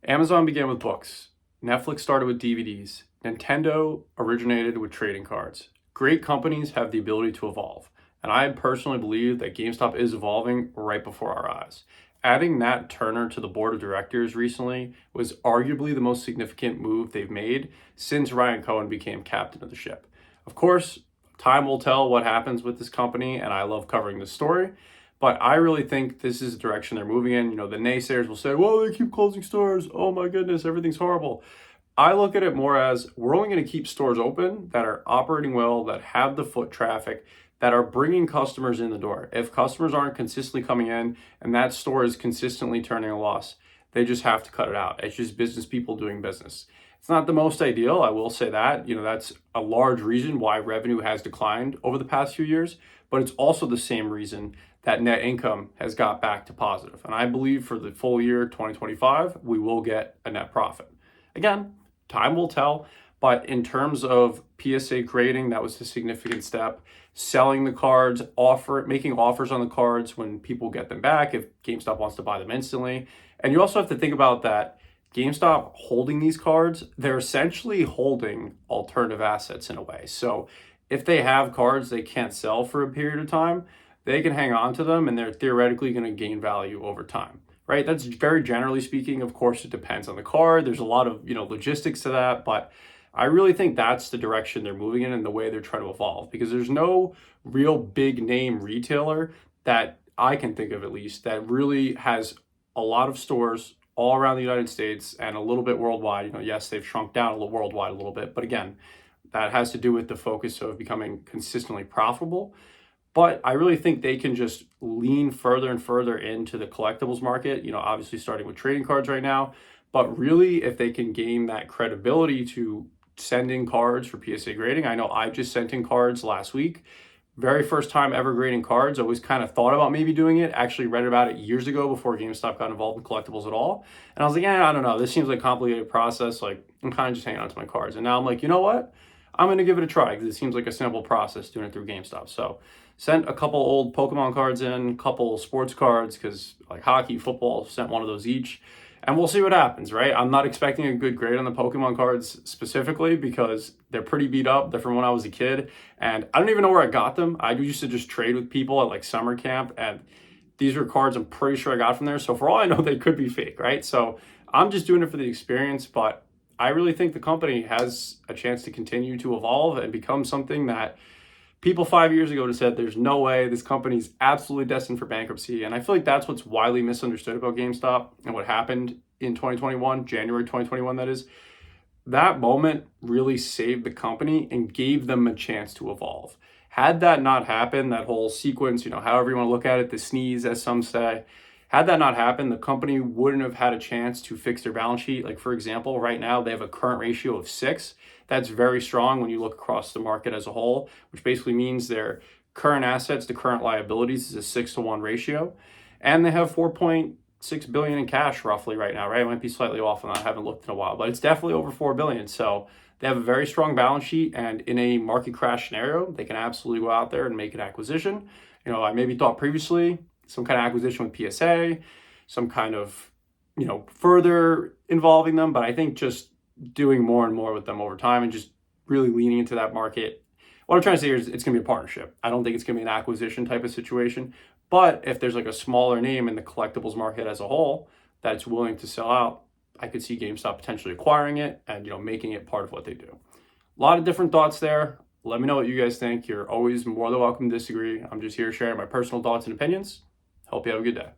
Amazon began with books. Netflix started with DVDs. Nintendo originated with trading cards. Great companies have the ability to evolve. And I personally believe that GameStop is evolving right before our eyes. Adding Nat Turner to the board of directors recently was arguably the most significant move they've made since Ryan Cohen became captain of the ship. Of course, time will tell what happens with this company, and I love covering this story. But I really think this is the direction they're moving in. The naysayers will say, well, they keep closing stores. Oh my goodness, everything's horrible. I look at it more as we're only going to keep stores open that are operating well, that have the foot traffic, that are bringing customers in the door. If customers aren't consistently coming in and that store is consistently turning a loss, they just have to cut it out. It's just business people doing business. It's not the most ideal, I will say that. That's a large reason why revenue has declined over the past few years, but it's also the same reason that net income has got back to positive. And I believe for the full year 2025, we will get a net profit. Again, time will tell, but in terms of PSA grading, that was a significant step. Selling the cards, making offers on the cards when people get them back, if GameStop wants to buy them instantly. And you also have to think about that GameStop holding these cards, they're essentially holding alternative assets in a way. So if they have cards they can't sell for a period of time, they can hang on to them and they're theoretically going to gain value over time, right? That's very generally speaking. Of course, it depends on the card. There's a lot of, logistics to that, but I really think that's the direction they're moving in and the way they're trying to evolve, because there's no real big name retailer that I can think of, at least, that really has a lot of stores all around the United States and a little bit worldwide. Yes, they've shrunk down a little worldwide a little bit, but again, that has to do with the focus of becoming consistently profitable. But I really think they can just lean further and further into the collectibles market, obviously starting with trading cards right now. But really, if they can gain that credibility to send in cards for PSA grading, I know I just sent in cards last week. Very first time ever grading cards. I always kind of thought about maybe doing it. Actually read about it years ago before GameStop got involved in collectibles at all. And I was like, I don't know. This seems like a complicated process. Like, I'm kind of just hanging on to my cards. And now I'm like, you know what? I'm going to give it a try because it seems like a simple process doing it through GameStop. So sent a couple old Pokemon cards in, a couple sports cards, because like hockey, football, sent one of those each. And we'll see what happens, right? I'm not expecting a good grade on the Pokemon cards specifically because they're pretty beat up. They're from when I was a kid. And I don't even know where I got them. I used to just trade with people at like summer camp. And these were cards I'm pretty sure I got from there. So for all I know, they could be fake, right? So I'm just doing it for the experience. But I really think the company has a chance to continue to evolve and become something that people 5 years ago just said, there's no way, this company's absolutely destined for bankruptcy. And I feel like that's what's widely misunderstood about GameStop and what happened in 2021, January 2021, that is. That moment really saved the company and gave them a chance to evolve. Had that not happened, that whole sequence, however you want to look at it, the sneeze, as some say, had that not happened, the company wouldn't have had a chance to fix their balance sheet. Like, for example, right now they have a current ratio of 6. That's very strong when you look across the market as a whole, which basically means their current assets to current liabilities is a 6-to-1 ratio. And they have 4.6 billion in cash roughly right now, right? It might be slightly off on that. I haven't looked in a while, but it's definitely over 4 billion. So they have a very strong balance sheet, and in a market crash scenario, they can absolutely go out there and make an acquisition. I maybe thought previously some kind of acquisition with PSA, some kind of, further involving them. But I think just doing more and more with them over time and just really leaning into that market. What I'm trying to say here is it's going to be a partnership. I don't think it's going to be an acquisition type of situation. But if there's like a smaller name in the collectibles market as a whole that's willing to sell out, I could see GameStop potentially acquiring it and, making it part of what they do. A lot of different thoughts there. Let me know what you guys think. You're always more than welcome to disagree. I'm just here sharing my personal thoughts and opinions. Hope you have a good day.